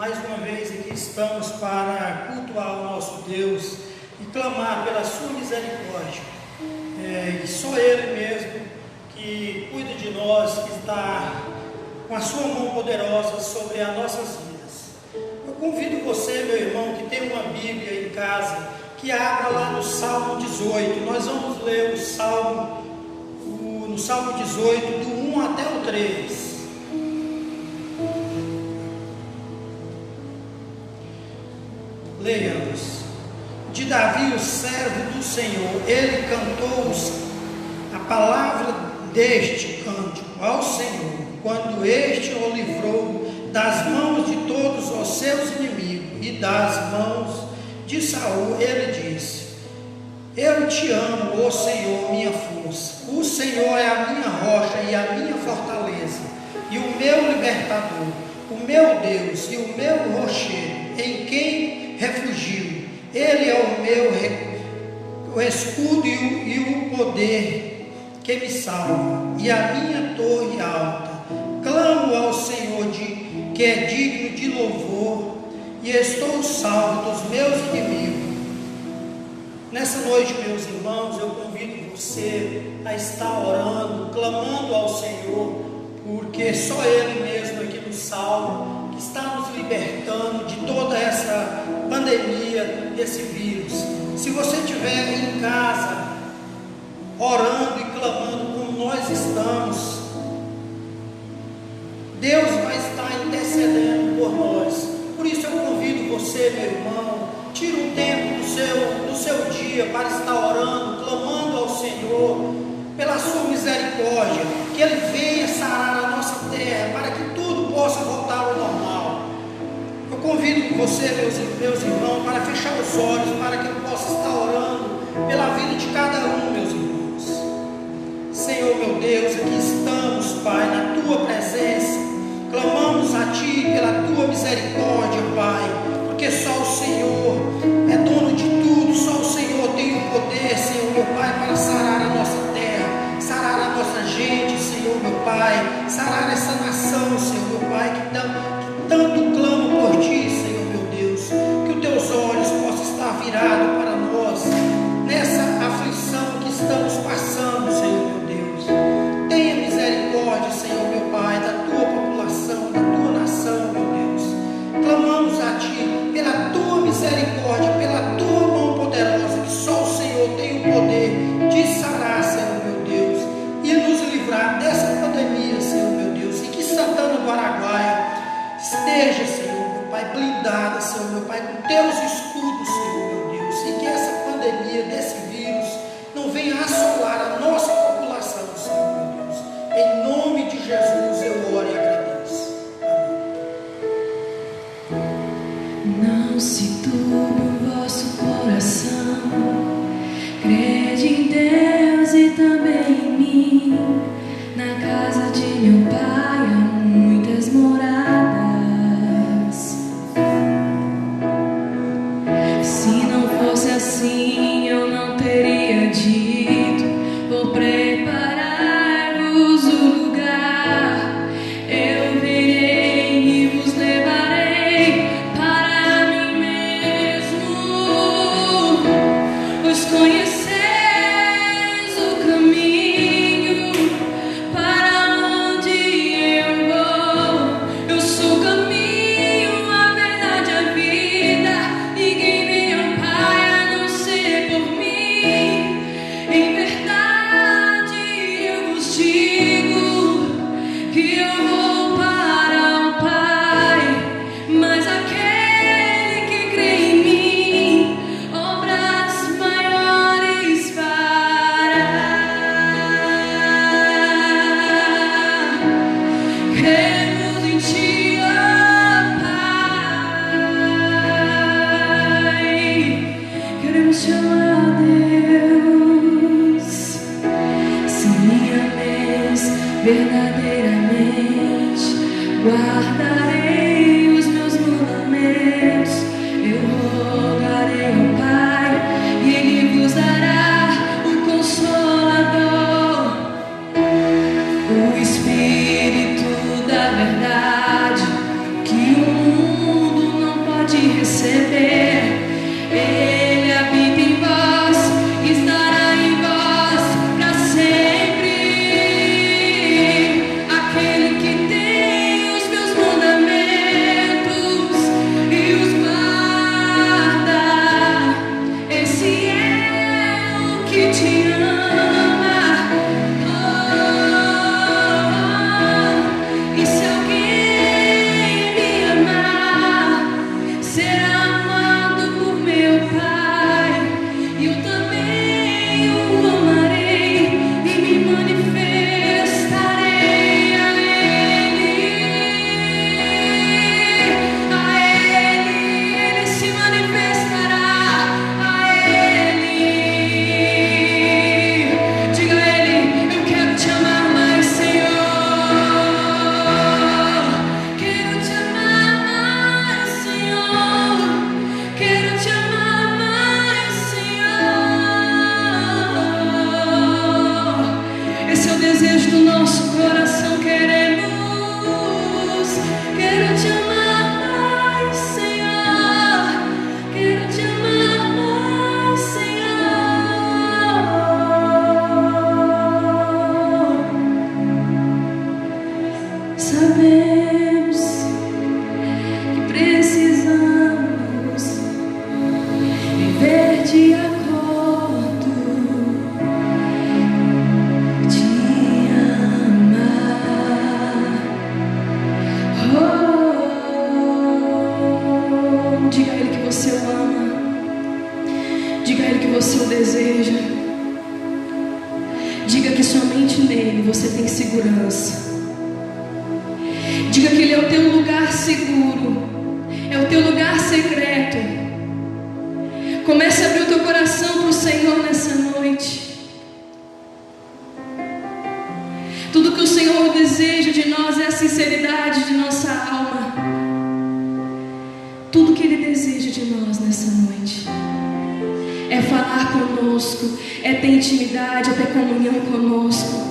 mais uma vez aqui estamos para cultuar o nosso Deus e clamar pela sua misericórdia. E só Ele mesmo que cuida de nós, que está com a sua mão poderosa sobre as nossas vidas. Eu convido você, meu irmão, que tem uma Bíblia em casa, que abra lá no Salmo 18. Nós vamos ler no Salmo 18, do 1 até o 3. Leiamos. De Davi, o servo do Senhor, ele cantou a palavra deste cântico ao Senhor, quando este o livrou das mãos de todos os seus inimigos e das mãos de Saul. Ele disse: Eu te amo, ó Senhor, minha força. O Senhor é a minha rocha e a minha fortaleza, e o meu libertador, o meu Deus e o meu rochedo, em quem refugio. Ele é o escudo e o poder que me salva, e a minha torre alta. Clamo ao Senhor, que é digno de louvor, e estou salvo dos meus inimigos. Nessa noite, meus irmãos, eu convido você a estar orando, clamando ao Senhor, porque só Ele mesmo aqui nos salva, que está nos libertando de toda essa pandemia, desse vírus. Se você estiver em casa, orando e clamando como nós estamos, Deus vai estar intercedendo por nós. Por isso eu convido você, meu irmão, tira um tempo do seu dia para estar orando, clamando ao Senhor pela sua misericórdia, que Ele venha sarar a nossa terra, para que tudo possa voltar ao normal. Eu convido você, meus irmãos, para fechar os olhos, para que eu possa estar orando pela vida de cada um, meus irmãos. Senhor, meu Deus, aqui estamos, Pai, na Tua presença, clamamos a Ti pela Tua misericórdia, Pai, porque só o Senhor é dono de tudo, só o Senhor tem o poder, Senhor, meu Pai, para sarar a nossa terra, sarar a nossa gente, Senhor, meu Pai, sarar essa nação, Senhor, meu Pai, que tanto clama por Ti, Senhor, meu Deus, que os Teus olhos possam estar virados para nós, nessa aflição que estamos passando, Senhor, meu Deus. Tenha misericórdia, Senhor, meu Pai, da Tua população, da Tua nação, meu Deus. Clamamos a Ti pela Tua misericórdia, pela Tua mão poderosa, que só o Senhor tem o poder de sarar, Senhor, meu Deus, e nos livrar dessa pandemia, Senhor, meu Deus, e que Santana do Araguaia esteja, Senhor, meu Pai, blindada, Senhor, meu Pai, com Teus escudos, Senhor, meu Deus, e que essa pandemia, desse vírus, não venha assolar a nossa população, Senhor, meu Deus. Em nome de Jesus eu oro e agradeço. Não se turbe o vosso coração, crede em Deus e também em mim. Na casa de meu Pai há muitas moradas. Se não fosse assim, eu não teria dito: vou preparar-vos o lugar. Eu virei e vos levarei para mim mesmo. Pois conheceis você o deseja. Diga que somente nele você tem segurança. Diga que ele é o teu lugar seguro, é o teu lugar secreto. Comece a abrir o teu coração para o Senhor nessa noite. Tudo que o Senhor deseja de nós é a sinceridade de nossa alma. Tudo que Ele deseja de nós nessa noite é falar conosco, é ter intimidade, é ter comunhão conosco.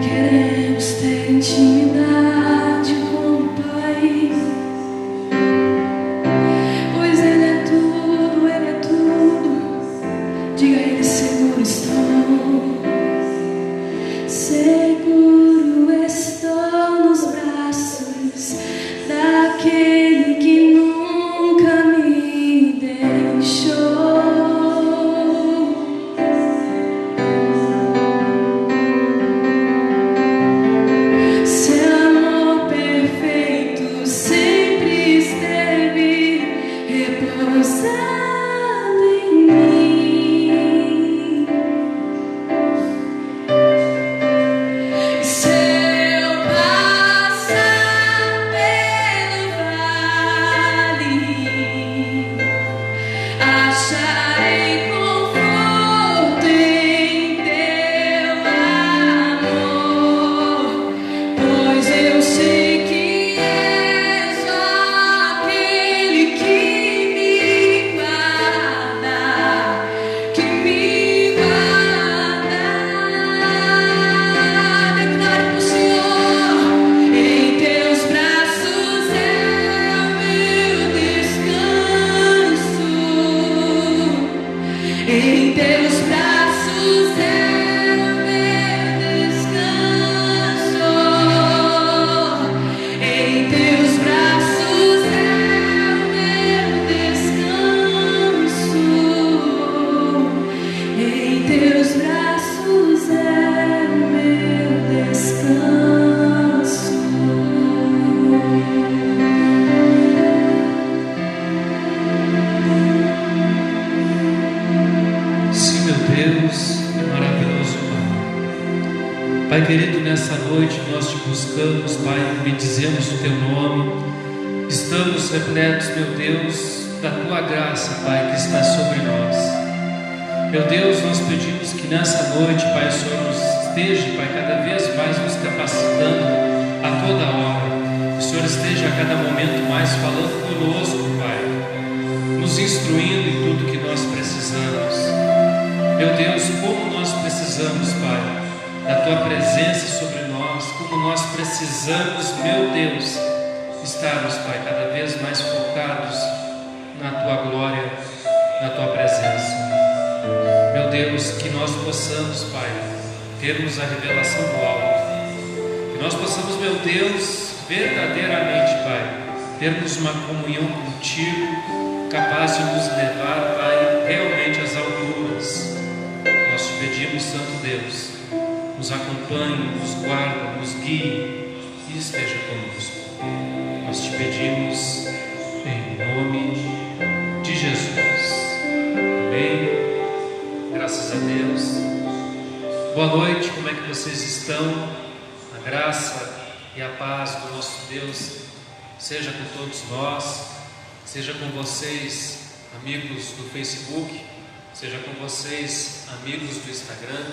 Queremos ter intimidade com o Pai, pois Ele é tudo, Ele é tudo. Diga a Ele: seguro estou, seguro estou nos braços daquele que nunca me deixou. Seu amor perfeito sempre esteve repousado em mim. Se eu passar pelo vale, acharei conforto em teu amor, pois eu sei que és aquele que me guarda, que me guarda. Declare pro Senhor: em teus braços é o meu descanso. Em teus braços é o meu descanso. Em teus braços é o meu descanso. Em teus braços é o meu descanso. Sim, meu Deus, que maravilhoso Pai. Pai querido, nessa noite nós te buscamos, Pai, bendizemos o teu nome. Estamos repletos, meu Deus, da tua graça, Pai, que está sobre nós. Meu Deus, nós pedimos que nessa noite, Pai, o Senhor nos esteja, Pai, cada vez mais nos capacitando a toda hora. O Senhor esteja a cada momento mais falando conosco, Pai, nos instruindo em tudo que nós precisamos. Meu Deus, como nós precisamos, Pai, da tua presença sobre nós, como nós precisamos, meu Deus, estarmos, Pai, cada vez mais focados na tua glória, na tua presença. Meu Deus, que nós possamos, Pai, termos a revelação do alto, que nós possamos, meu Deus, verdadeiramente, Pai, termos uma comunhão contigo, capaz de nos levar, Pai, realmente às alturas. Nós te pedimos, Santo Deus, nos acompanhe, nos guarde, nos guie e esteja conosco. Nós te pedimos em nome de Jesus. Amém. Graças a Deus. Boa noite, como é que vocês estão? A graça e a paz do nosso Deus seja com todos nós, seja com vocês, amigos do Facebook, seja com vocês, amigos do Instagram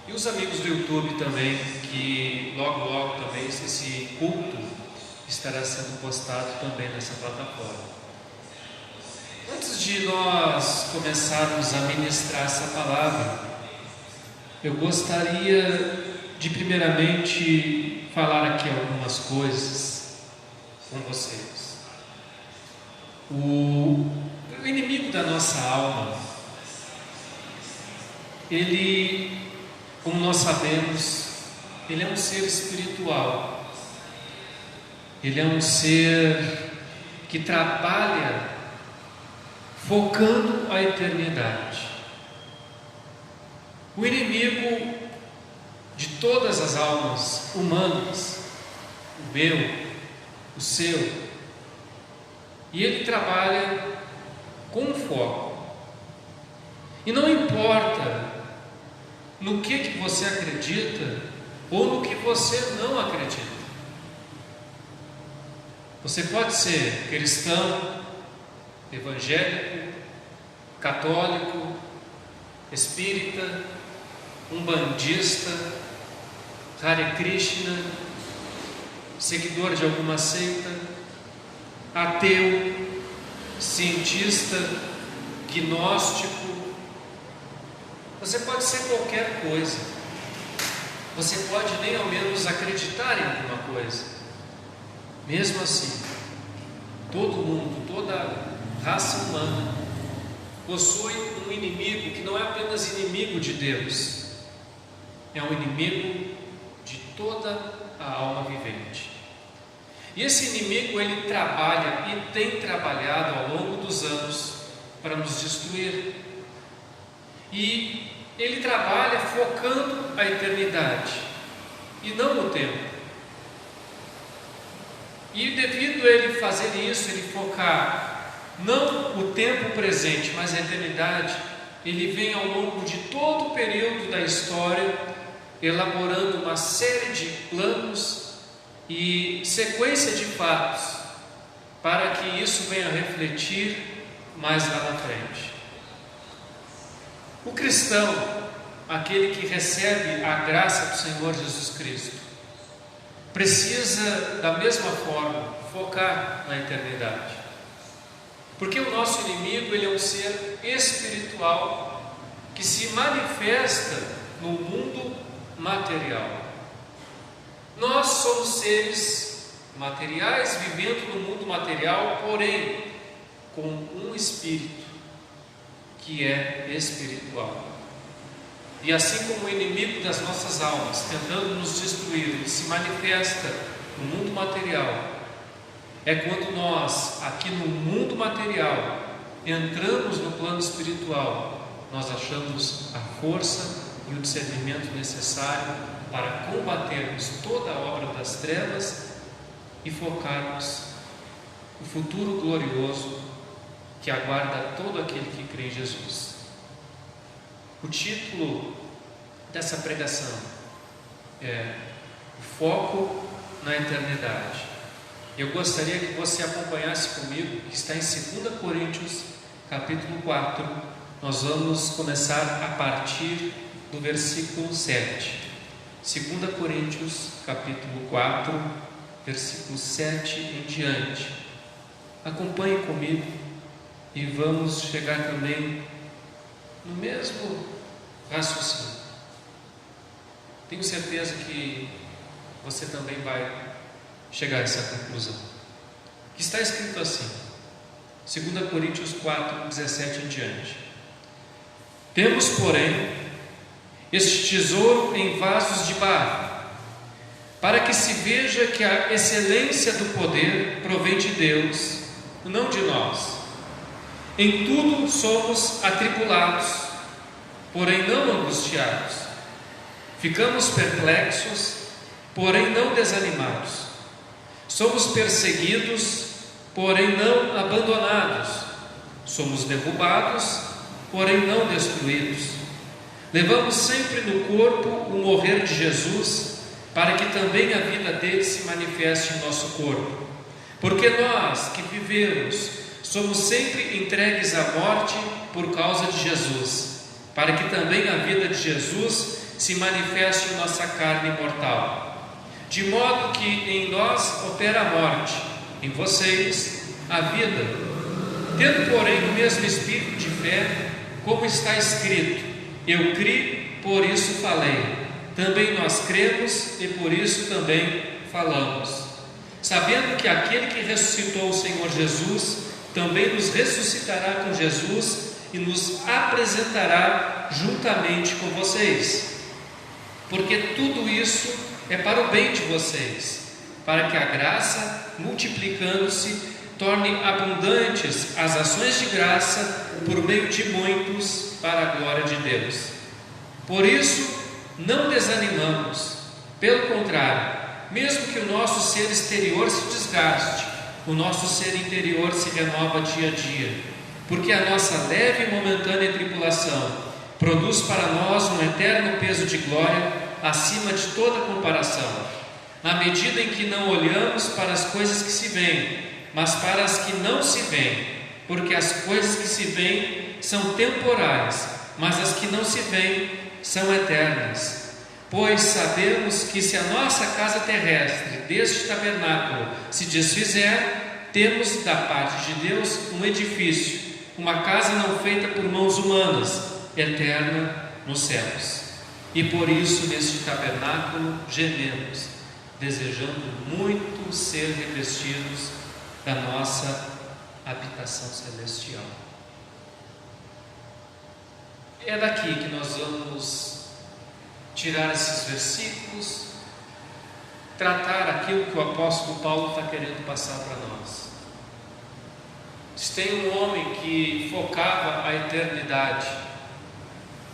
e os amigos do YouTube também, que logo também esse culto estará sendo postado também nessa plataforma. Antes de nós começarmos a ministrar essa palavra, eu gostaria de primeiramente falar aqui algumas coisas com vocês. O inimigo da nossa alma, ele, como nós sabemos, ele é um ser espiritual. Ele é um ser que trabalha focando a eternidade. O inimigo, todas as almas humanas, o meu, o seu, e Ele trabalha com foco. E não importa no que você acredita ou no que você não acredita. Você pode ser cristão, evangélico, católico, espírita, umbandista, Hare Krishna, seguidor de alguma seita, ateu, cientista, gnóstico. Você pode ser qualquer coisa. Você pode nem ao menos acreditar em alguma coisa. Mesmo assim, todo mundo, toda raça humana possui um inimigo que não é apenas inimigo de Deus, é um inimigo de toda a alma vivente. E esse inimigo, ele trabalha e tem trabalhado ao longo dos anos para nos destruir. E ele trabalha focando a eternidade e não o tempo. E devido a ele fazer isso, ele focar não o tempo presente, mas a eternidade, ele vem ao longo de todo o período da história elaborando uma série de planos e sequência de fatos para que isso venha a refletir mais lá na frente. O cristão, aquele que recebe a graça do Senhor Jesus Cristo, precisa da mesma forma focar na eternidade, porque o nosso inimigo, ele é um ser espiritual que se manifesta no mundo material. Nós somos seres materiais vivendo no mundo material, porém com um espírito que é espiritual. E assim como o inimigo das nossas almas, tentando nos destruir, ele se manifesta no mundo material, é quando nós, aqui no mundo material, entramos no plano espiritual, nós achamos a força e o discernimento necessário para combatermos toda a obra das trevas e focarmos o futuro glorioso que aguarda todo aquele que crê em Jesus. O título dessa pregação é O Foco na Eternidade. Eu gostaria que você acompanhasse comigo, que está em 2 Coríntios, capítulo 4. Nós vamos começar a partir do versículo 7. 2 Coríntios, capítulo 4, versículo 7 em diante. Acompanhe comigo e vamos chegar também no mesmo raciocínio. Tenho certeza que você também vai chegar a essa conclusão. Está escrito assim, 2 Coríntios 4, 17 em diante. Temos, porém, este tesouro em vasos de barro, para que se veja que a excelência do poder provém de Deus, não de nós. Em tudo somos atribulados, porém não angustiados. Ficamos perplexos, porém não desanimados. Somos perseguidos, porém não abandonados. Somos derrubados, porém não destruídos. Levamos sempre no corpo o morrer de Jesus, para que também a vida dele se manifeste em nosso corpo. Porque nós que vivemos somos sempre entregues à morte por causa de Jesus, para que também a vida de Jesus se manifeste em nossa carne mortal. De modo que em nós opera a morte, em vocês a vida. Tendo, porém, o mesmo espírito de fé, como está escrito: eu criei, por isso falei. Também nós cremos e por isso também falamos. Sabendo que aquele que ressuscitou o Senhor Jesus também nos ressuscitará com Jesus e nos apresentará juntamente com vocês. Porque tudo isso é para o bem de vocês, para que a graça, multiplicando-se, torne abundantes as ações de graça por meio de muitos, para a glória de Deus. Por isso, não desanimamos. Pelo contrário, mesmo que o nosso ser exterior se desgaste, o nosso ser interior se renova dia a dia, porque a nossa leve e momentânea tribulação produz para nós um eterno peso de glória acima de toda comparação, à medida em que não olhamos para as coisas que se veem, mas para as que não se veem, porque as coisas que se veem são temporais, mas as que não se veem são eternas. Pois sabemos que se a nossa casa terrestre deste tabernáculo se desfizer, temos da parte de Deus um edifício, uma casa não feita por mãos humanas, eterna nos céus. E por isso neste tabernáculo gememos, desejando muito ser revestidos da nossa habitação celestial. É daqui que nós vamos tirar esses versículos, tratar aquilo que o apóstolo Paulo está querendo passar para nós. Se tem um homem que focava a eternidade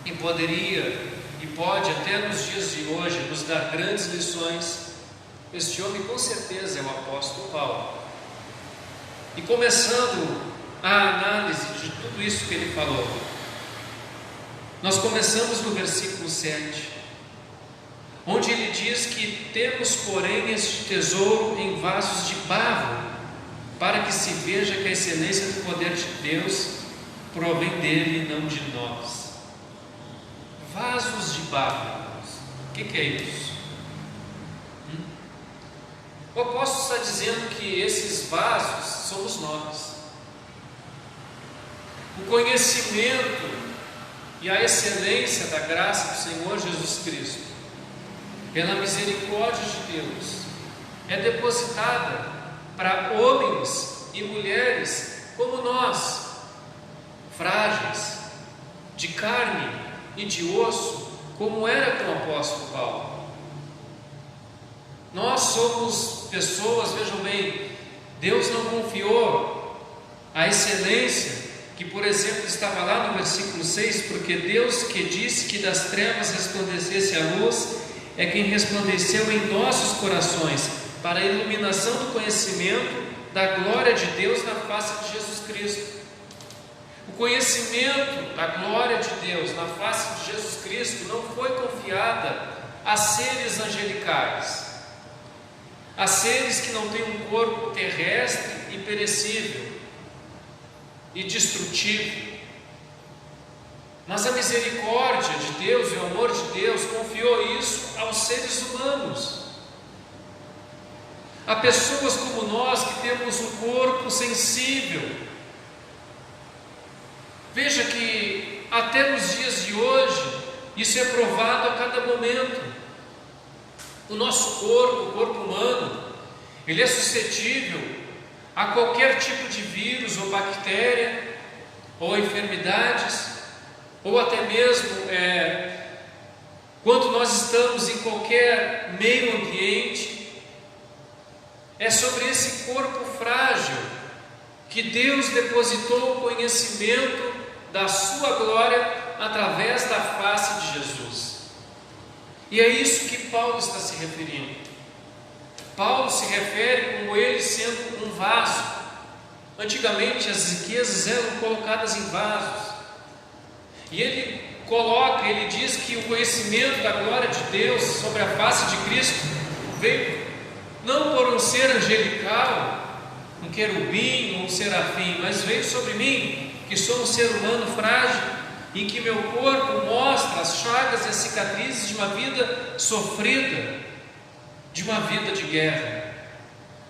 e poderia e pode até nos dias de hoje nos dar grandes lições, este homem com certeza é o apóstolo Paulo. E começando a análise de tudo isso que ele falou, nós começamos no versículo 7, onde ele diz que temos, porém, este tesouro em vasos de barro, para que se veja que a excelência do poder de Deus provém dele e não de nós. Vasos de barro, irmãos. O que é isso? O apóstolo está dizendo que esses vasos somos nós. O conhecimento e a excelência da graça do Senhor Jesus Cristo, pela misericórdia de Deus, é depositada para homens e mulheres como nós, frágeis, de carne e de osso, como era com o apóstolo Paulo. Nós somos pessoas, vejam bem, Deus não confiou a excelência que, por exemplo, estava lá no versículo 6, porque Deus que disse que das trevas resplandecesse a luz, é quem resplandeceu em nossos corações para a iluminação do conhecimento da glória de Deus na face de Jesus Cristo. O conhecimento da glória de Deus na face de Jesus Cristo não foi confiada a seres angelicais, a seres que não têm um corpo terrestre e perecível e destrutivo. Mas a misericórdia de Deus e o amor de Deus confiou isso aos seres humanos, a pessoas como nós que temos um corpo sensível. Veja que até nos dias de hoje isso é provado a cada momento. O nosso corpo, o corpo humano, ele é suscetível a qualquer tipo de vírus ou bactéria ou enfermidades, ou até mesmo quando nós estamos em qualquer meio ambiente. É sobre esse corpo frágil que Deus depositou o conhecimento da sua glória através da face de Jesus. E é isso que Paulo está se referindo. Paulo se refere como ele sendo um vaso. Antigamente as riquezas eram colocadas em vasos. E ele diz que o conhecimento da glória de Deus sobre a face de Cristo veio não por um ser angelical, um querubim ou um serafim, mas veio sobre mim, que sou um ser humano frágil, em que meu corpo mostra as chagas e as cicatrizes de uma vida sofrida, de uma vida de guerra.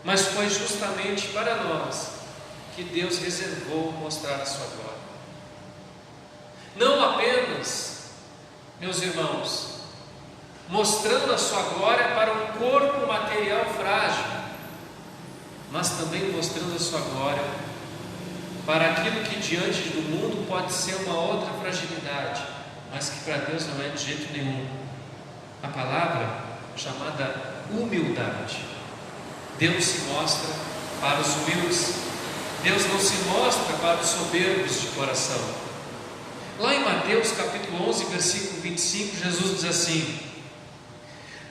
Mas foi justamente para nós que Deus reservou mostrar a sua glória. Não apenas, meus irmãos, mostrando a sua glória para um corpo material frágil, mas também mostrando a sua glória para aquilo que diante do mundo pode ser uma outra fragilidade, mas que para Deus não é de jeito nenhum. A palavra chamada humildade. Deus se mostra para os humildes. Deus não se mostra para os soberbos de coração. Lá em Mateus capítulo 11, versículo 25, Jesus diz assim: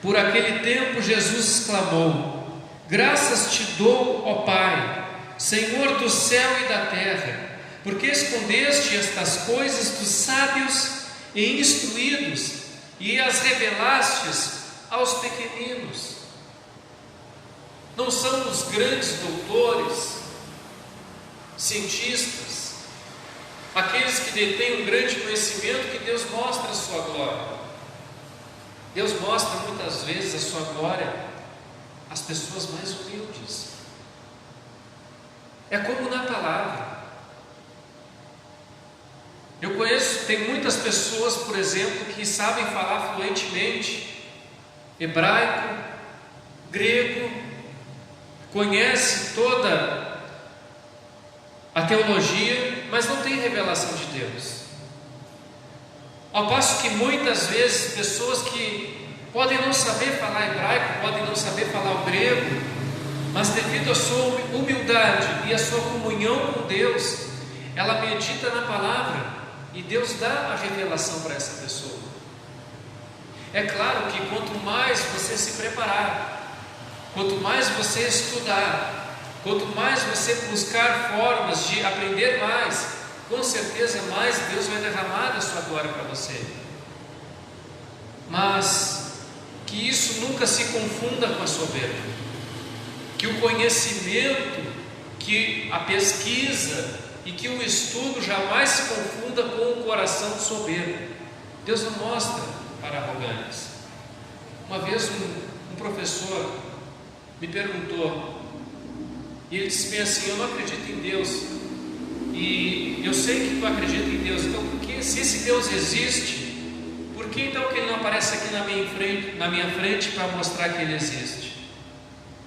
por aquele tempo Jesus exclamou: graças te dou, ó Pai, Senhor do céu e da terra, porque escondeste estas coisas dos sábios e instruídos e as revelastes aos pequeninos. Não são os grandes doutores, cientistas, aqueles que detêm um grande conhecimento que Deus mostra a sua glória. Deus mostra muitas vezes a sua glória às pessoas mais humildes. É como na palavra. Eu conheço, tem muitas pessoas, por exemplo, que sabem falar fluentemente hebraico, grego, conhece toda a teologia, mas não tem revelação de Deus. Ao passo que muitas vezes pessoas que podem não saber falar hebraico, podem não saber falar o grego, mas devido à sua humildade e à sua comunhão com Deus, ela medita na palavra e Deus dá a revelação para essa pessoa. É claro que quanto mais você se preparar, quanto mais você estudar, quanto mais você buscar formas de aprender mais, com certeza mais Deus vai derramar a sua glória para você. Mas que isso nunca se confunda com a soberba, que o conhecimento, que a pesquisa e que o estudo jamais se confunda com o coração soberbo. Deus não mostra para arrogantes. Uma vez um professor me perguntou, e ele disse bem assim: eu não acredito em Deus, e eu sei que tu acredita em Deus, então por que, se esse Deus existe, por que então que ele não aparece aqui na minha frente para mostrar que ele existe?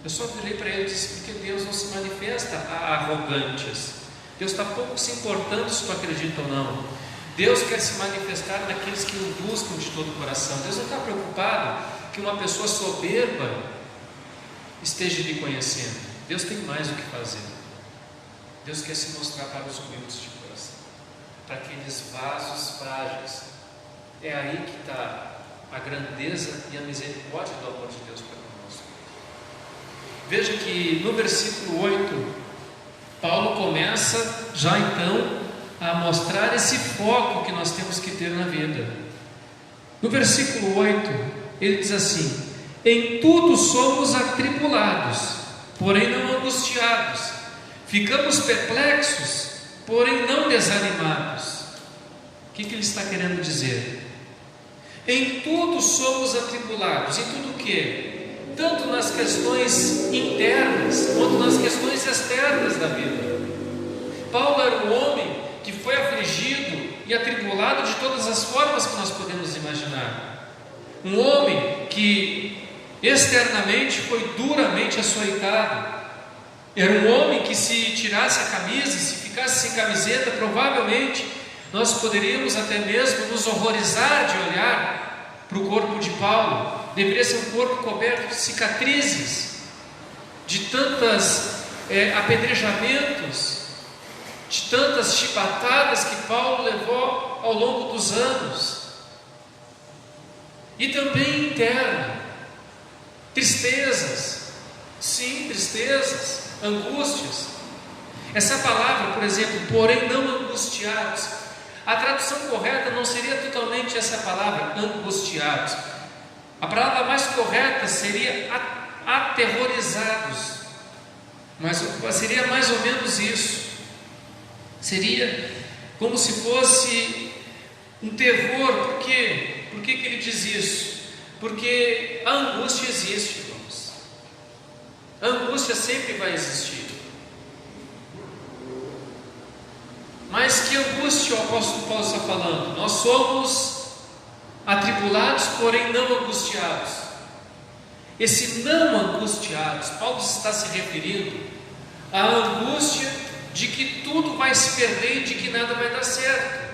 Eu só virei para ele e disse: porque Deus não se manifesta a arrogantes. Deus está pouco se importando se tu acredita ou não. Deus quer se manifestar naqueles que o buscam de todo o coração. Deus não está preocupado que uma pessoa soberba esteja lhe conhecendo. Deus tem mais o que fazer. Deus quer se mostrar para os humildes de coração, para aqueles vasos frágeis. É aí que está a grandeza e a misericórdia do amor de Deus para conosco. Veja que no versículo 8, Paulo começa já então a mostrar esse foco que nós temos que ter na vida. No versículo 8, ele diz assim: em tudo somos atribulados, porém não angustiados, ficamos perplexos, porém não desanimados. O que ele está querendo dizer? Em tudo somos atribulados. Em tudo o quê? Tanto nas questões internas quanto nas questões externas da vida. Paulo era um homem que foi afligido e atribulado de todas as formas que nós podemos imaginar. Um homem que externamente foi duramente açoitado. Era um homem que, se tirasse a camisa, se ficasse sem camiseta, provavelmente nós poderíamos até mesmo nos horrorizar de olhar para o corpo de Paulo. Deveria ser um corpo coberto de cicatrizes, de tantos apedrejamentos, de tantas chibatadas que Paulo levou ao longo dos anos. E também interna, tristezas, sim, tristezas, angústias. Essa palavra, por exemplo, porém não angustiados, a tradução correta não seria totalmente essa palavra, angustiados. A palavra mais correta seria aterrorizados, mas seria mais ou menos isso. Seria como se fosse um terror. Por quê? Por que ele diz isso? Porque a angústia existe, irmãos. A angústia sempre vai existir. Mas que angústia o apóstolo Paulo está falando? Nós somos atribulados, porém não angustiados. Esse não angustiados, Paulo está se referindo à angústia de que tudo vai se perder e de que nada vai dar certo.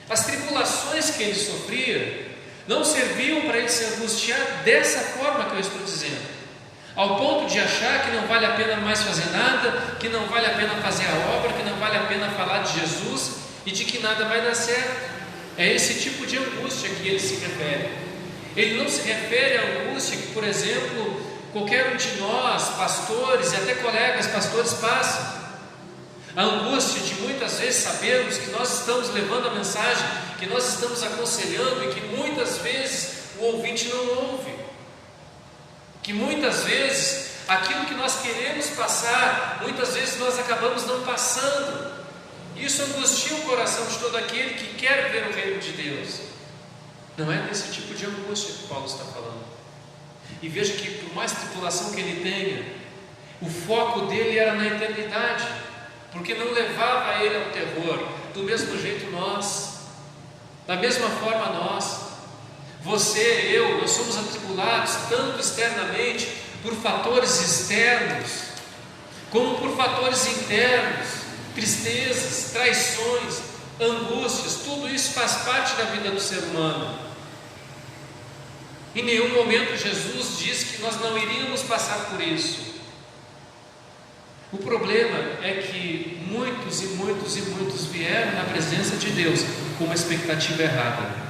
As tribulações que ele sofria não serviam para ele se angustiar dessa forma que eu estou dizendo, ao ponto de achar que não vale a pena mais fazer nada, que não vale a pena fazer a obra, que não vale a pena falar de Jesus, e de que nada vai dar certo. É esse tipo de angústia que ele se refere. Ele não se refere à angústia que, por exemplo, qualquer um de nós, pastores e até colegas pastores, passa. A angústia de muitas vezes sabermos que nós estamos levando a mensagem, que nós estamos aconselhando e que muitas vezes o ouvinte não ouve. Que muitas vezes aquilo que nós queremos passar, muitas vezes nós acabamos não passando. Isso angustia o coração de todo aquele que quer ver o reino de Deus. Não é desse tipo de angústia que Paulo está falando. E veja que por mais tribulação que ele tenha, o foco dele era na eternidade, porque não levava ele ao terror. Do mesmo jeito nós, da mesma forma nós, você, eu, nós somos atribulados tanto externamente por fatores externos, como por fatores internos, tristezas, traições, angústias. Tudo isso faz parte da vida do ser humano. Em nenhum momento Jesus disse que nós não iríamos passar por isso. O problema é que muitos vieram na presença de Deus com uma expectativa errada.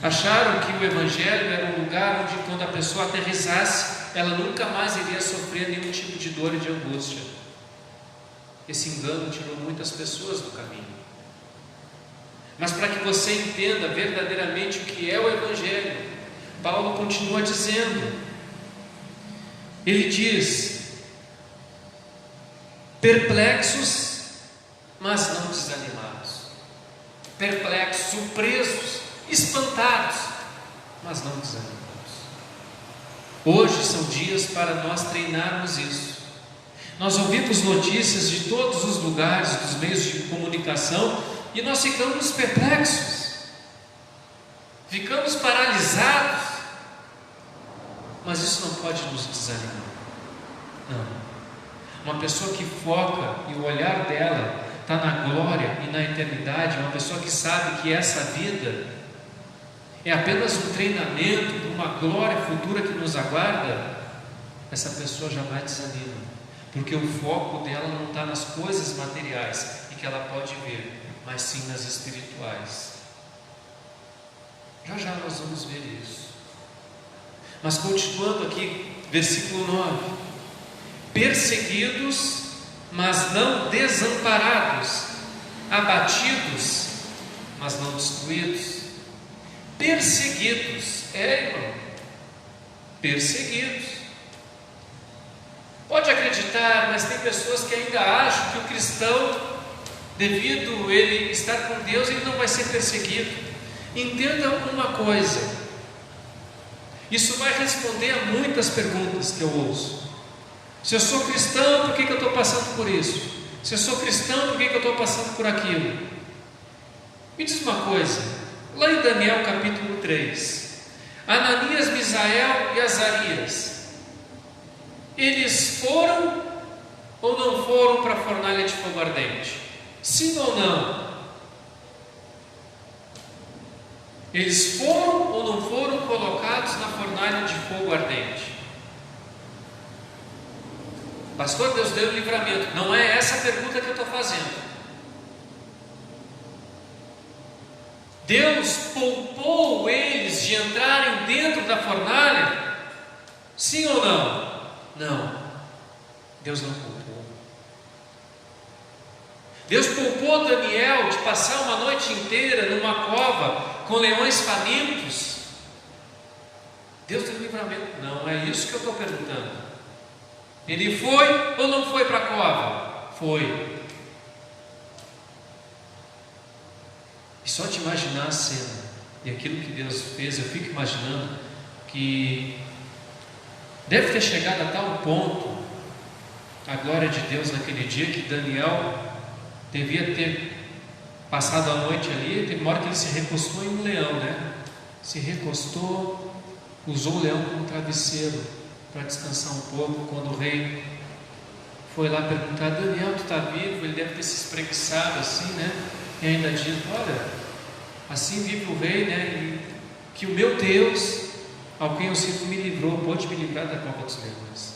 Acharam que o Evangelho era um lugar onde, quando a pessoa aterrissasse, ela nunca mais iria sofrer nenhum tipo de dor e de angústia. Esse engano tirou muitas pessoas do caminho. Mas para que você entenda verdadeiramente o que é o Evangelho, Paulo continua dizendo. Ele diz: perplexos, mas não desanimados. Perplexos, surpresos, espantados, mas não desanimados. Hoje são dias para nós treinarmos isso. Nós ouvimos notícias de todos os lugares, dos meios de comunicação, e nós ficamos perplexos, ficamos paralisados, mas isso não pode nos desanimar. Não. Uma pessoa que foca e o olhar dela está na glória e na eternidade, uma pessoa que sabe que essa vida é apenas um treinamento para uma glória futura que nos aguarda, essa pessoa jamais desanima, porque o foco dela não está nas coisas materiais e que ela pode ver, mas sim nas espirituais. Já nós vamos ver isso. Mas continuando aqui, versículo 9: perseguidos, mas não desamparados, abatidos, mas não destruídos. Perseguidos, irmão, perseguidos. Pode acreditar, mas tem pessoas que ainda acham que o cristão, devido ele estar com Deus, ele não vai ser perseguido. Entenda uma coisa, isso vai responder a muitas perguntas que eu ouço. Se eu sou cristão, por que eu estou passando por isso? Se eu sou cristão, por que eu estou passando por aquilo? Me diz uma coisa, lá em Daniel capítulo 3, Ananias, Misael e Azarias, eles foram ou não foram para a fornalha de fogo ardente? Sim ou não? Eles foram ou não foram colocados na fornalha de fogo ardente? Pastor, Deus deu o livramento. Não é essa a pergunta que eu estou fazendo. Deus poupou eles de entrarem dentro da fornalha? Sim ou não? Não. Deus não poupou. Deus poupou Daniel de passar uma noite inteira numa cova com leões famintos? Deus deu livramento? Não, é isso que eu estou perguntando. Ele foi ou não foi para a cova? Foi. E só de imaginar a cena e aquilo que Deus fez, eu fico imaginando que deve ter chegado a tal ponto a glória de Deus naquele dia, que Daniel devia ter passado a noite ali. Teve uma hora que ele se recostou em um leão, né? Se recostou, usou o leão como travesseiro para descansar um pouco. Quando o rei foi lá perguntar: Daniel, tu está vivo? Ele deve ter se espreguiçado assim, né? E ainda diz: olha, assim vive o rei, né? E que o meu Deus, ao quem eu sirvo, me livrou, pode me livrar da cova dos leões.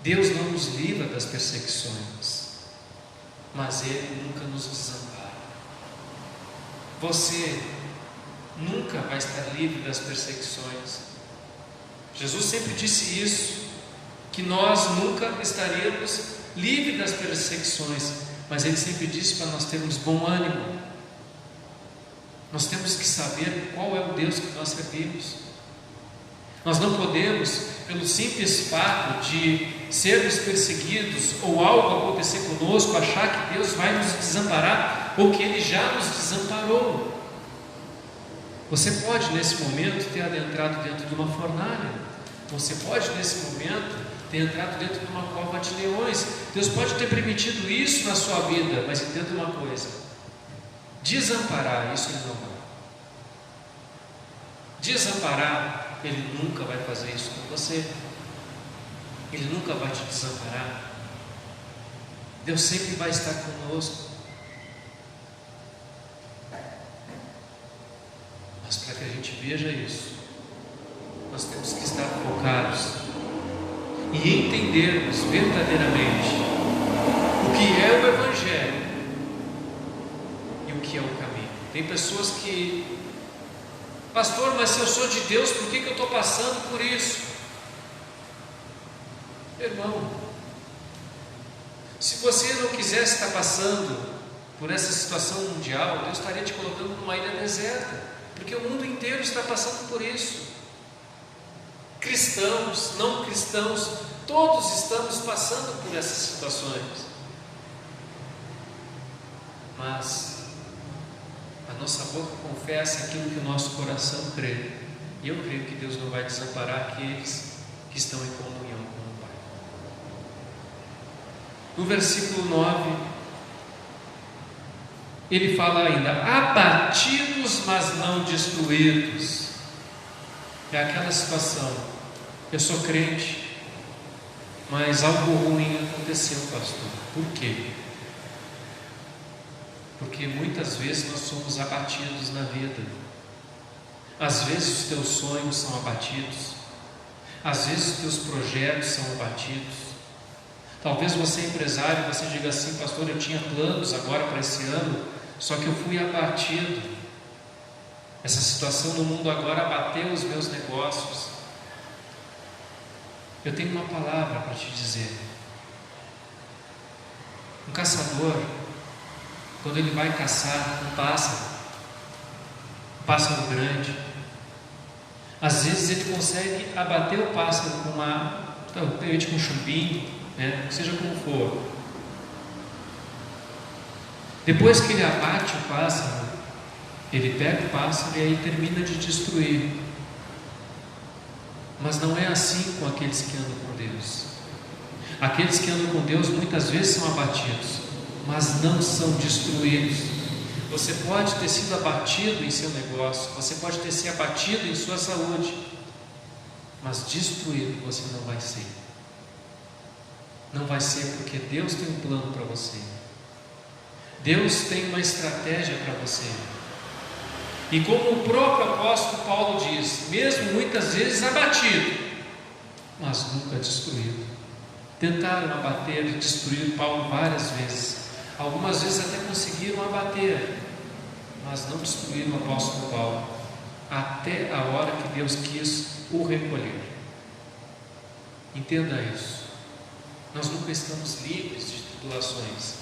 Deus não nos livra das perseguições. mas Ele nunca nos desampara. Você nunca vai estar livre das perseguições. Jesus sempre disse isso, que nós nunca estaríamos livres das perseguições, mas Ele sempre disse para nós termos bom ânimo. Nós temos que saber qual é o Deus que nós servimos. Nós não podemos, pelo simples fato de sermos perseguidos ou algo acontecer conosco, achar que Deus vai nos desamparar ou que Ele já nos desamparou. Você pode nesse momento ter adentrado dentro de uma fornalha. Você pode nesse momento ter entrado dentro de uma cova de leões. Deus pode ter permitido isso na sua vida, mas entenda uma coisa: desamparar, isso Ele não vai. Desamparar, Ele nunca vai fazer isso com você. Ele nunca vai te desamparar. Deus sempre vai estar conosco. Mas para que a gente veja isso, nós temos que estar focados e entendermos verdadeiramente o que é o Evangelho e o que é o caminho. Tem pessoas que: pastor, mas se eu sou de Deus, por que eu estou passando por isso? Irmão, se você não quisesse estar passando por essa situação mundial, Deus estaria te colocando numa ilha deserta, porque o mundo inteiro está passando por isso. Cristãos, não cristãos, todos estamos passando por essas situações. Mas a nossa boca confessa aquilo que o nosso coração crê, e eu creio que Deus não vai desamparar aqueles que estão em comunhão com o Pai. No versículo 9, ele fala ainda: abatidos, mas não destruídos. É aquela situação: eu sou crente, mas algo ruim aconteceu, pastor. Por quê? Porque muitas vezes nós somos abatidos na vida. Às vezes os teus sonhos são abatidos, às vezes os teus projetos são abatidos. Talvez você é empresário, você diga assim: pastor, eu tinha planos agora para esse ano, só que eu fui abatido. Essa situação no mundo agora abateu os meus negócios. Eu tenho uma palavra para te dizer. Um caçador, quando ele vai caçar um pássaro grande, às vezes ele consegue abater o pássaro com com um chumbinho, seja como for. Depois que ele abate o pássaro, ele pega o pássaro e aí termina de destruir. Mas não é assim com aqueles que andam com Deus. Aqueles que andam com Deus muitas vezes são abatidos, mas não são destruídos. Você pode ter sido abatido em seu negócio, você pode ter sido abatido em sua saúde, mas destruído você não vai ser. Não vai ser, porque Deus tem um plano para você. Deus tem uma estratégia para você. E como o próprio apóstolo Paulo diz, mesmo muitas vezes abatido, mas nunca destruído. Tentaram abater e destruir Paulo várias vezes. Algumas vezes até conseguiram abater, mas não destruíram o apóstolo Paulo, até a hora que Deus quis o recolher. Entenda isso. Nós nunca estamos livres de tribulações,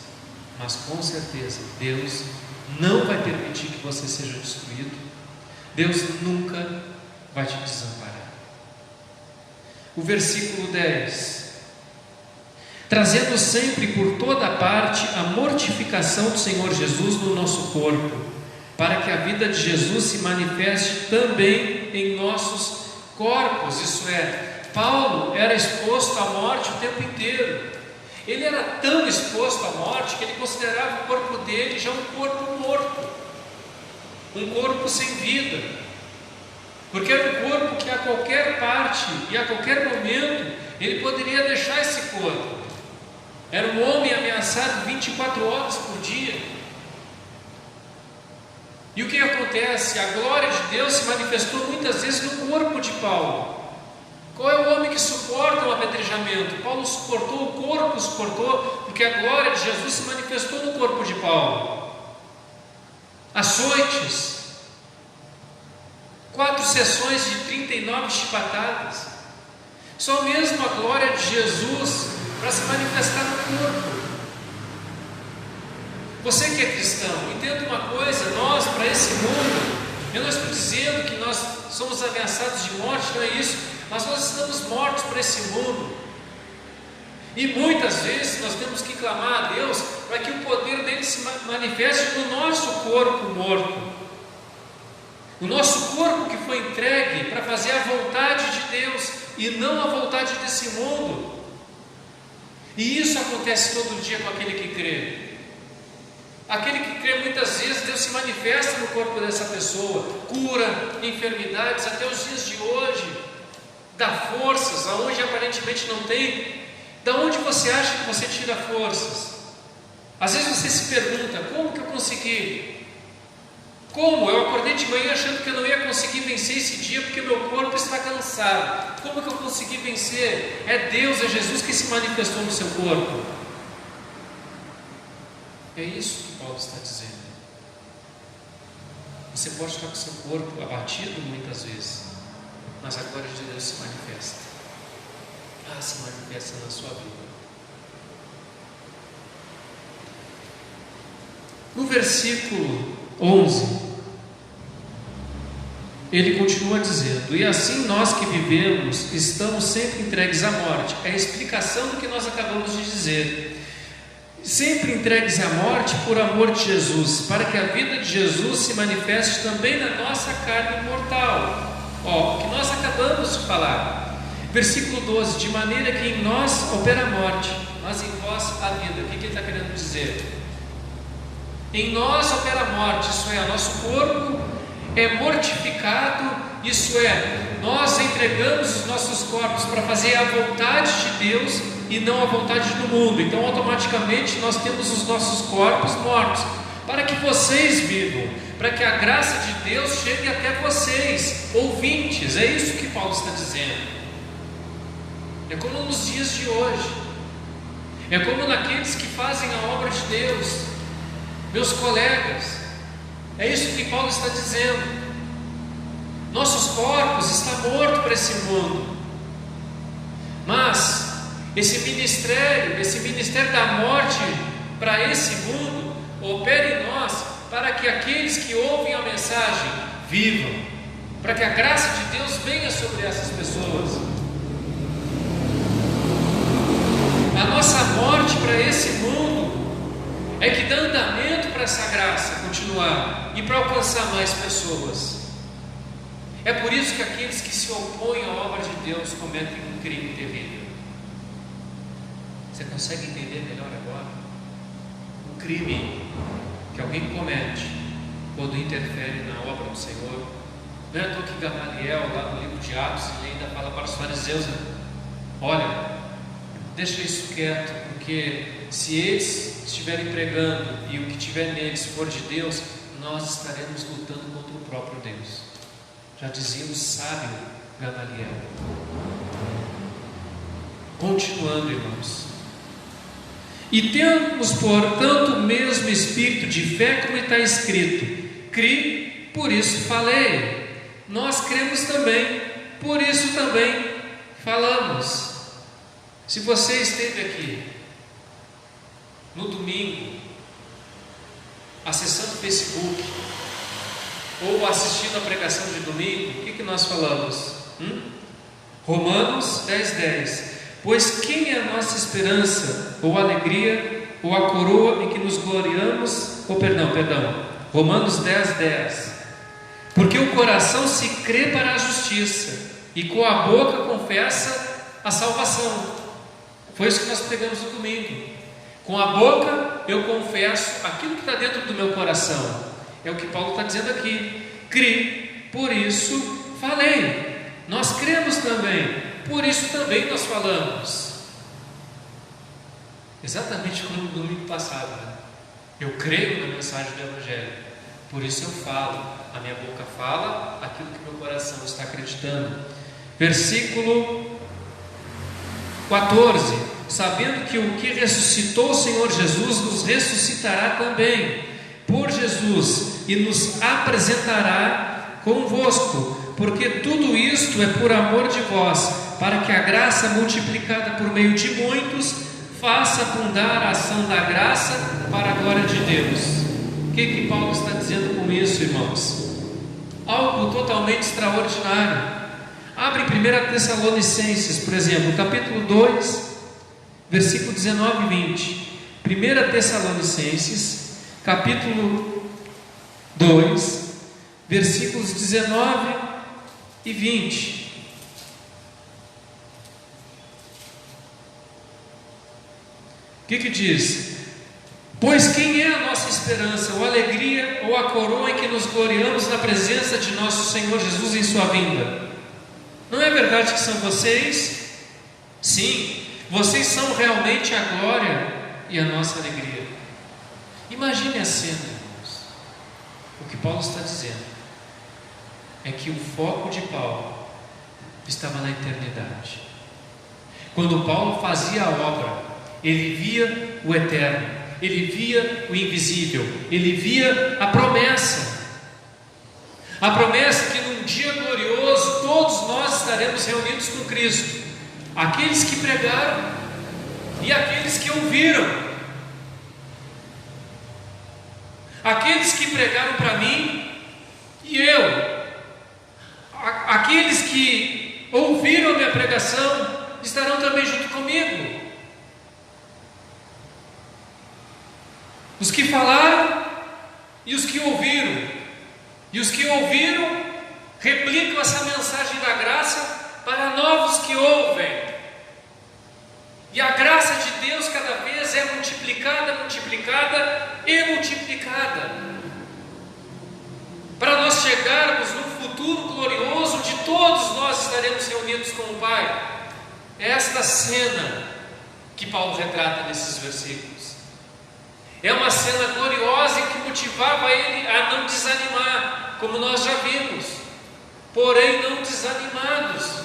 mas com certeza Deus não vai permitir que você seja destruído. Deus nunca vai te desamparar. O versículo 10: trazendo sempre por toda parte a mortificação do Senhor Jesus no nosso corpo, para que a vida de Jesus se manifeste também em nossos corpos. Isso é, Paulo era exposto à morte o tempo inteiro. Ele era tão exposto à morte que ele considerava o corpo dele já um corpo morto, um corpo sem vida, porque era um corpo que a qualquer parte e a qualquer momento ele poderia deixar esse corpo. Era um homem ameaçado 24 horas por dia. E o que acontece? A glória de Deus se manifestou muitas vezes no corpo de Paulo. Qual é o homem que suporta o apedrejamento? Paulo suportou, o corpo suportou, porque a glória de Jesus se manifestou no corpo de Paulo. Açoites, 4 sessões de 39 chibatadas. Só mesmo a glória de Jesus para se manifestar no corpo. Você que é cristão, entenda uma coisa: nós, para esse mundo, eu não estou dizendo que nós somos ameaçados de morte, não é isso, mas nós estamos mortos para esse mundo. E muitas vezes nós temos que clamar a Deus para que o poder dele se manifeste no nosso corpo morto. O nosso corpo que foi entregue para fazer a vontade de Deus e não a vontade desse mundo. E isso acontece todo dia com aquele que crê. Aquele que crê, muitas vezes Deus se manifesta no corpo dessa pessoa, cura enfermidades até os dias de hoje, dá forças aonde aparentemente não tem. Da onde você acha que você tira forças? Às vezes você se pergunta: como que eu consegui? Como? Eu acordei de manhã achando que eu não ia conseguir vencer esse dia porque meu corpo está cansado. Como que eu consegui vencer? É Deus, é Jesus que se manifestou no seu corpo. É isso que Paulo está dizendo. Você pode estar com seu corpo abatido muitas vezes, mas a glória de Deus se manifesta. Se manifesta na sua vida. No versículo 11, ele continua dizendo: e assim nós que vivemos estamos sempre entregues à morte. É a explicação do que nós acabamos de dizer. Sempre entregues à morte por amor de Jesus, para que a vida de Jesus se manifeste também na nossa carne mortal. O que nós acabamos de falar. Versículo 12: de maneira que em nós opera a morte, mas em vós a vida. O que ele está querendo dizer? Em nós opera a morte, isso é, nosso corpo é mortificado, isso é, nós entregamos os nossos corpos para fazer a vontade de Deus e não a vontade do mundo. Então automaticamente nós temos os nossos corpos mortos, para que vocês vivam, para que a graça de Deus chegue até vocês, ouvintes. É isso que Paulo está dizendo. É como nos dias de hoje, é como naqueles que fazem a obra de Deus, meus colegas. É isso que Paulo está dizendo. Nossos corpos estão mortos para esse mundo, mas esse ministério da morte para esse mundo opera em nós, para que aqueles que ouvem a mensagem vivam, para que a graça de Deus venha sobre essas pessoas. A nossa morte para esse mundo é que dá andamento para essa graça continuar e para alcançar mais pessoas. É por isso que aqueles que se opõem à obra de Deus cometem um crime terrível. Você consegue entender melhor agora? O crime que alguém comete quando interfere na obra do Senhor. Não é à toa que Gamaliel, lá no livro de Atos, ele ainda fala para os fariseus: olha, deixa isso quieto, porque se eles estiverem pregando e o que tiver neles for de Deus, nós estaremos lutando contra o próprio Deus. Já dizia o sábio Gamaliel. Continuando, irmãos: e temos, portanto, o mesmo espírito de fé, como está escrito: cri, por isso falei. Nós cremos também, por isso também falamos. Se você esteve aqui no domingo, acessando o Facebook ou assistindo a pregação de domingo, o que nós falamos? Romanos 10:10. Pois quem é a nossa esperança, ou alegria, ou a coroa em que nos gloriamos? Romanos 10:10. Porque o coração se crê para a justiça, e com a boca confessa a salvação. Foi isso que nós pregamos no domingo. Com a boca eu confesso aquilo que está dentro do meu coração. É o que Paulo está dizendo aqui. Cri, por isso falei. Nós cremos também, por isso também nós falamos. Exatamente como no domingo passado, né? Eu creio na mensagem do Evangelho, por isso eu falo. A minha boca fala aquilo que meu coração está acreditando. Versículo 14: sabendo que o que ressuscitou o Senhor Jesus nos ressuscitará também por Jesus e nos apresentará convosco, porque tudo isto é por amor de vós, para que a graça multiplicada por meio de muitos faça abundar a ação da graça para a glória de Deus. O que Paulo está dizendo com isso, irmãos? Algo totalmente extraordinário. Abre 1 Tessalonicenses, por exemplo, capítulo 2, versículo 19 e 20. 1 Tessalonicenses, capítulo 2, versículos 19 e 20. O que diz? Pois quem é a nossa esperança, ou a alegria, ou a coroa em que nos gloriamos na presença de nosso Senhor Jesus em sua vinda? Não é verdade que são vocês? Sim, vocês são realmente a glória e a nossa alegria. Imagine a cena, irmãos. O que Paulo está dizendo é que o foco de Paulo estava na eternidade. Quando Paulo fazia a obra, ele via o eterno, ele via o invisível, ele via a promessa que num dia glorioso todos nós estaremos reunidos com Cristo, aqueles que pregaram e aqueles que ouviram, aqueles que pregaram para mim e eu, aqueles que ouviram a minha pregação estarão também junto comigo. Os que falaram e os que ouviram. E os que ouviram replicam essa mensagem da graça para novos que ouvem. E a graça de Deus cada vez é multiplicada, multiplicada e multiplicada, para nós chegarmos no futuro glorioso onde todos nós estaremos reunidos com o Pai. É esta cena que Paulo retrata nesses versículos. É uma cena gloriosa e que motivava ele a não desanimar, como nós já vimos, porém não desanimados.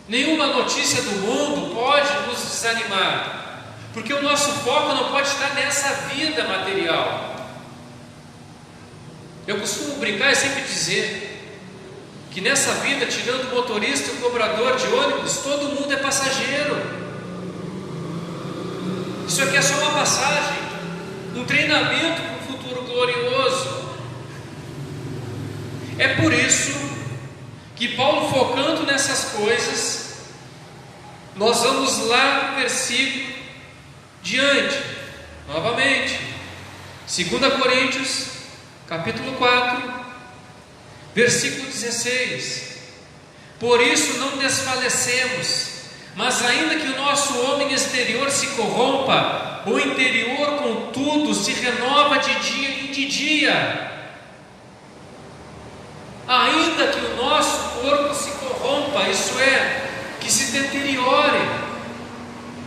Nenhuma notícia do mundo pode nos desanimar, porque o nosso foco não pode estar nessa vida material. Eu costumo brincar e sempre dizer que nessa vida, tirando o motorista e o cobrador de ônibus, todo mundo é passageiro. Isso aqui é só uma passagem, um treinamento para um futuro glorioso. É por isso que Paulo, focando nessas coisas, nós vamos lá no versículo diante, novamente, 2 Coríntios, capítulo 4, versículo 16. Por isso não desfalecemos, mas ainda que o nosso homem exterior se corrompa, o interior, contudo, se renova de dia em dia. Ainda que o nosso corpo se corrompa, isso é, que se deteriore.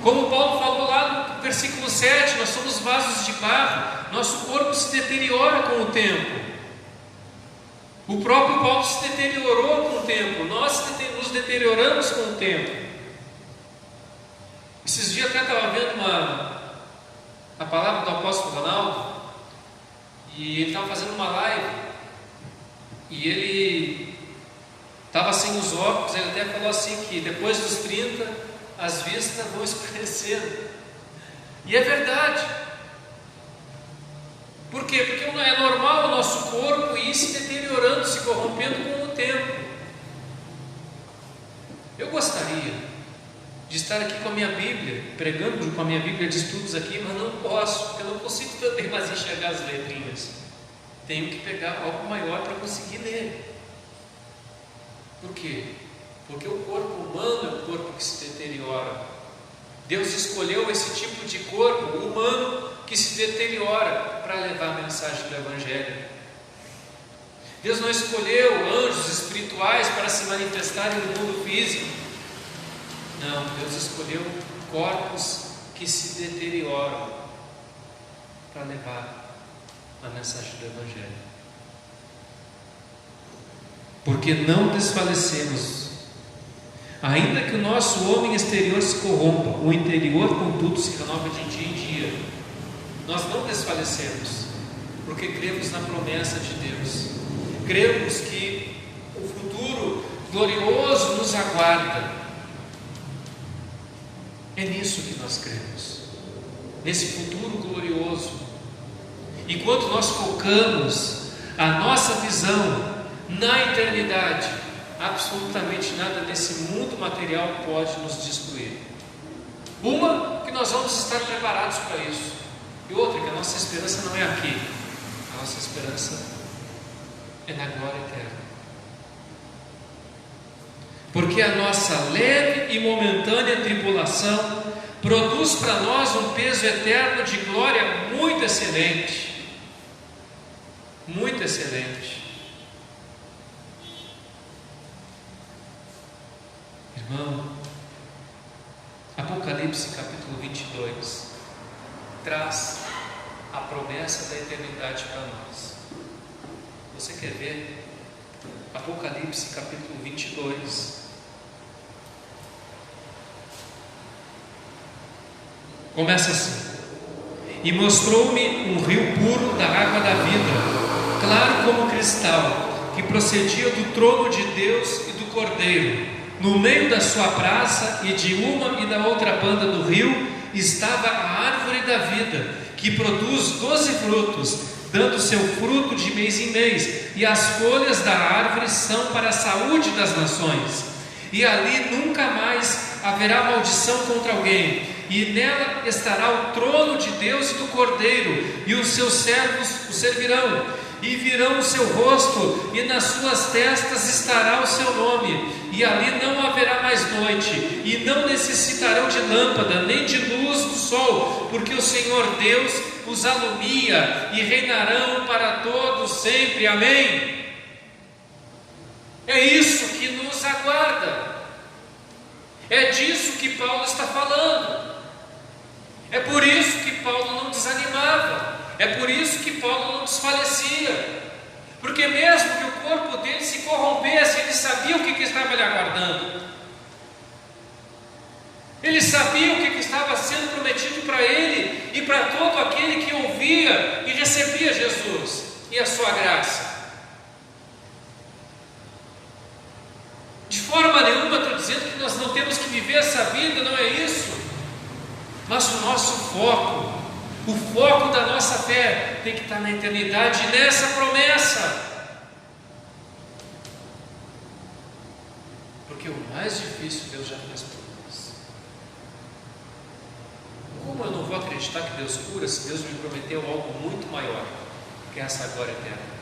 Como Paulo falou lá no versículo 7, nós somos vasos de barro, nosso corpo se deteriora com o tempo. O próprio Paulo se deteriorou com o tempo, nós nos deterioramos com o tempo. Esses dias até estava vendo a palavra do apóstolo Ronaldo, e ele estava fazendo uma live, e ele estava sem os óculos. Ele até falou assim que depois dos 30 as vistas vão escurecendo, e é verdade. Por quê? Porque é normal o nosso corpo ir se deteriorando, se corrompendo com o tempo. Eu gostaria de estar aqui com a minha Bíblia, pregando com a minha Bíblia de estudos aqui, mas não posso, porque eu não consigo também mais enxergar as letrinhas. Tenho que pegar algo maior para conseguir ler. Por quê? Porque o corpo humano é um corpo que se deteriora. Deus escolheu esse tipo de corpo humano que se deteriora para levar a mensagem do Evangelho. Deus não escolheu anjos espirituais para se manifestarem no mundo físico. Não, Deus escolheu corpos que se deterioram para levar a mensagem do Evangelho. porque não desfalecemos. Ainda que o nosso homem exterior se corrompa, o interior, contudo, se renova de dia em dia. Nós não desfalecemos, porque cremos na promessa de Deus. Cremos que o futuro glorioso nos aguarda. É nisso que nós cremos, nesse futuro glorioso. Enquanto nós focamos a nossa visão na eternidade, absolutamente nada nesse mundo material pode nos destruir. Uma, que nós vamos estar preparados para isso, e outra, que a nossa esperança não é aqui, a nossa esperança é na glória eterna. Porque a nossa leve e momentânea tribulação produz para nós um peso eterno de glória muito excelente. Muito excelente. Irmão, Apocalipse capítulo 22 traz a promessa da eternidade para nós. Você quer ver? Apocalipse capítulo 22. Começa assim: e mostrou-me um rio puro da água da vida, claro como cristal, que procedia do trono de Deus e do Cordeiro. No meio da sua praça e de uma e da outra banda do rio estava a árvore da vida, que produz 12 frutos, dando seu fruto de mês em mês, e as folhas da árvore são para a saúde das nações. E ali nunca mais haverá maldição contra alguém, e nela estará o trono de Deus e do Cordeiro, e os seus servos o servirão, e virão o seu rosto, e nas suas testas estará o seu nome, e ali não haverá mais noite, e não necessitarão de lâmpada, nem de luz do sol, porque o Senhor Deus os alumia, e reinarão para todos sempre. Amém? É isso que nos aguarda, é disso que Paulo está falando, é por isso que Paulo não desanimava, é por isso que Paulo não desfalecia, porque mesmo que o corpo dele se corrompesse, ele sabia o que estava lhe aguardando, ele sabia o que estava sendo prometido para ele e para todo aquele que ouvia e recebia Jesus e a sua graça. De forma nenhuma estou dizendo que nós não temos que viver essa vida, não é isso, mas o nosso foco, o foco da nossa fé tem que estar na eternidade, nessa promessa. Porque o mais difícil Deus já fez por nós. Como eu não vou acreditar que Deus cura se Deus me prometeu algo muito maior que essa glória eterna?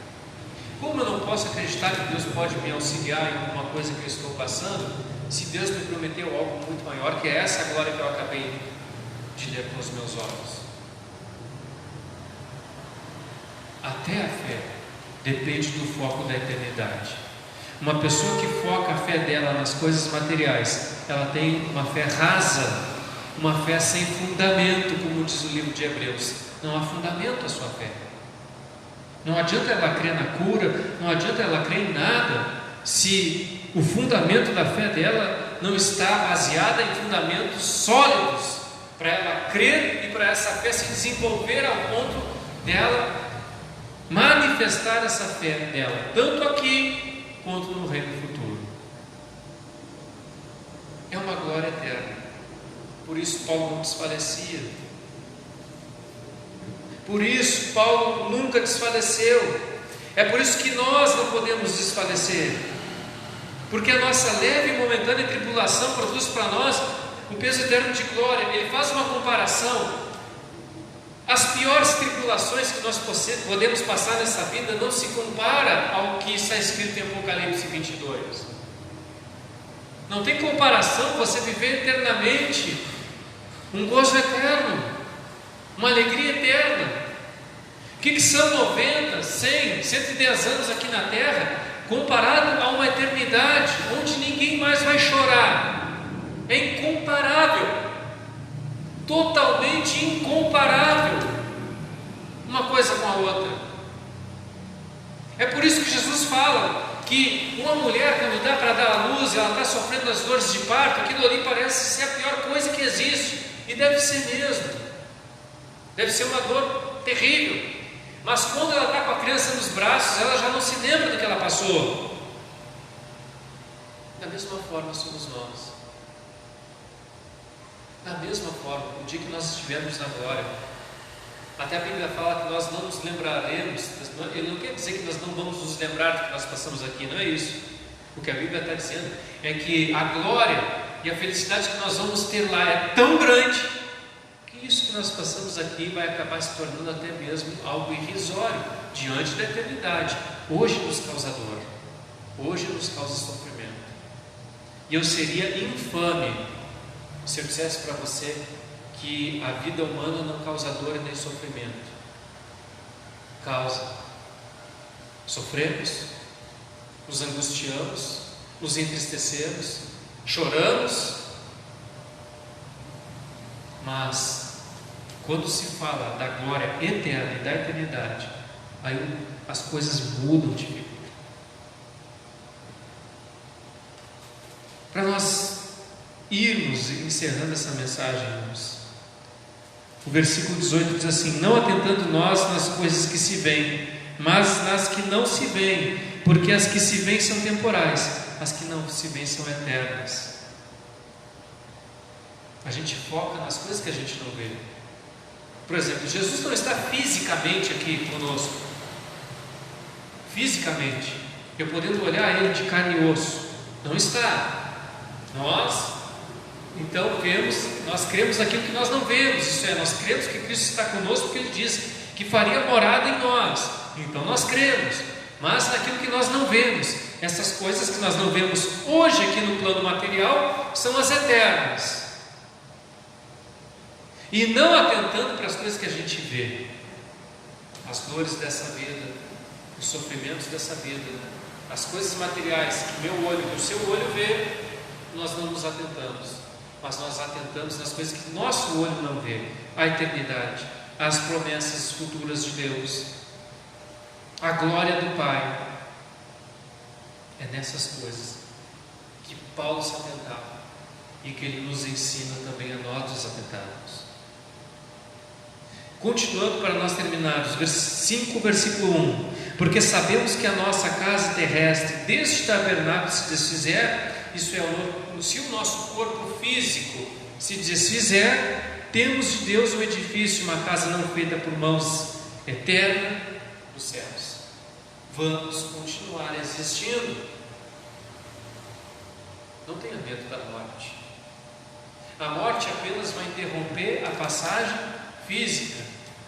Como eu não posso acreditar que Deus pode me auxiliar em alguma coisa que eu estou passando se Deus me prometeu algo muito maior que é essa glória que eu acabei de ler com os meus olhos? Até a fé depende do foco da eternidade. Uma pessoa que foca a fé dela nas coisas materiais, ela tem uma fé rasa, uma fé sem fundamento, como diz o livro de Hebreus. Não há fundamento a sua fé. Não adianta ela crer na cura, não adianta ela crer em nada, se o fundamento da fé dela não está baseado em fundamentos sólidos, para ela crer e para essa fé se desenvolver ao ponto dela manifestar essa fé dela, tanto aqui quanto no reino futuro. É uma glória eterna. Por isso Paulo não desfalecia. Por isso Paulo nunca desfaleceu. É por isso que nós não podemos desfalecer, porque a nossa leve e momentânea tribulação produz para nós um peso eterno de glória. Ele faz uma comparação. As piores tribulações que nós podemos passar nessa vida não se compara ao que está escrito em Apocalipse 22. Não tem comparação você viver eternamente um gozo eterno, uma alegria eterna. O que são 90, 100, 110 anos aqui na terra comparado a uma eternidade onde ninguém mais vai chorar? É incomparável. Totalmente incomparável uma coisa com a outra. É por isso que Jesus fala que uma mulher, quando dá para dar à luz, ela está sofrendo as dores de parto, aquilo ali parece ser a pior coisa que existe, e deve ser mesmo, deve ser uma dor terrível, mas quando ela está com a criança nos braços, ela já não se lembra do que ela passou. Da mesma forma somos nós. Da mesma forma, o dia que nós estivermos na glória, até a Bíblia fala que nós não nos lembraremos, ele não quer dizer que nós não vamos nos lembrar do que nós passamos aqui, não é isso. O que a Bíblia está dizendo é que a glória e a felicidade que nós vamos ter lá é tão grande, que isso que nós passamos aqui vai acabar se tornando até mesmo algo irrisório, diante da eternidade. Hoje nos causa dor, hoje nos causa sofrimento, e eu seria infame se eu dissesse para você que a vida humana não causa dor nem sofrimento. Causa. Sofremos, nos angustiamos, nos entristecemos, choramos, mas quando se fala da glória eterna e da eternidade, aí as coisas mudam de figura. Para nós irmos encerrando essa mensagem, irmãos, o versículo 18 diz assim: não atentando nós nas coisas que se veem, mas nas que não se veem, porque as que se veem são temporais, as que não se veem são eternas. A gente foca nas coisas que a gente não vê. Por exemplo, Jesus não está fisicamente aqui conosco, fisicamente, eu podendo olhar Ele de carne e osso, não está. Nós cremos naquilo que nós não vemos, isso é, nós cremos que Cristo está conosco, porque Ele disse que faria morada em nós, então nós cremos, mas naquilo que nós não vemos, essas coisas que nós não vemos hoje aqui no plano material, são as eternas, e não atentando para as coisas que a gente vê, as dores dessa vida, os sofrimentos dessa vida, as coisas materiais que meu olho, que o seu olho vê, nós não nos atentamos, mas nós atentamos nas coisas que nosso olho não vê, a eternidade, as promessas futuras de Deus, a glória do Pai. É nessas coisas que Paulo se atentava e que ele nos ensina também a nós nos atentarmos. Continuando para nós terminarmos, 5 versículo 1: porque sabemos que a nossa casa terrestre, deste tabernáculo se desfizer, isso é, se o nosso corpo físico se desfizer, temos de Deus um edifício, uma casa não feita por mãos, eterna nos céus. Vamos continuar existindo. Não tenha medo da morte. A morte apenas vai interromper a passagem física,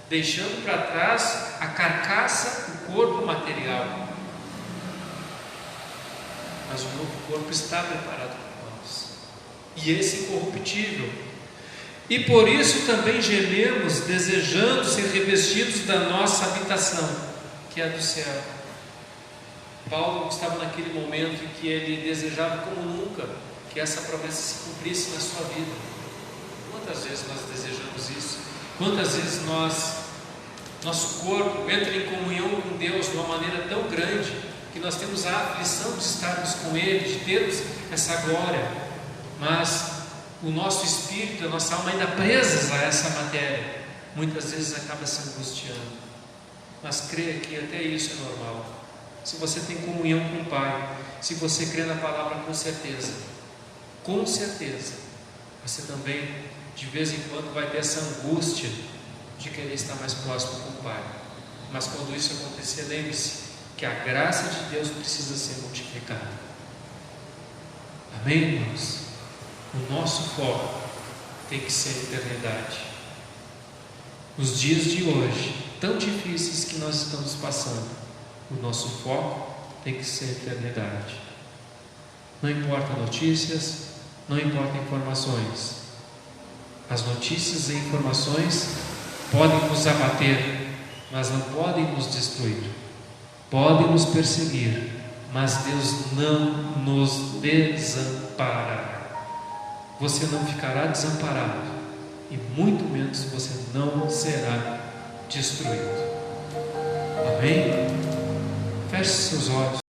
deixando para trás a carcaça, o corpo material. Mas o novo corpo está preparado para nós, e esse incorruptível. E por isso também gememos, desejando ser revestidos da nossa habitação, que é do céu. Paulo estava naquele momento em que ele desejava como nunca que essa promessa se cumprisse na sua vida. Quantas vezes nós desejamos isso? Quantas vezes nosso corpo entra em comunhão com Deus de uma maneira tão grande que nós temos a aflição de estarmos com Ele, de termos essa glória, mas o nosso espírito, a nossa alma ainda presas a essa matéria, muitas vezes acaba se angustiando. Mas creia que até isso é normal. Se você tem comunhão com o Pai, se você crê na palavra com certeza, você também de vez em quando vai ter essa angústia de querer estar mais próximo com o Pai. Mas quando isso acontecer, lembre-se que a graça de Deus precisa ser multiplicada. Amém, irmãos? O nosso foco tem que ser a eternidade. Os dias de hoje, tão difíceis que nós estamos passando, o nosso foco tem que ser a eternidade. Não importa notícias, não importa informações. As notícias e informações podem nos abater, mas não podem nos destruir. Podem nos perseguir, mas Deus não nos desamparará. Você não ficará desamparado, e muito menos você não será destruído. Amém? Feche seus olhos.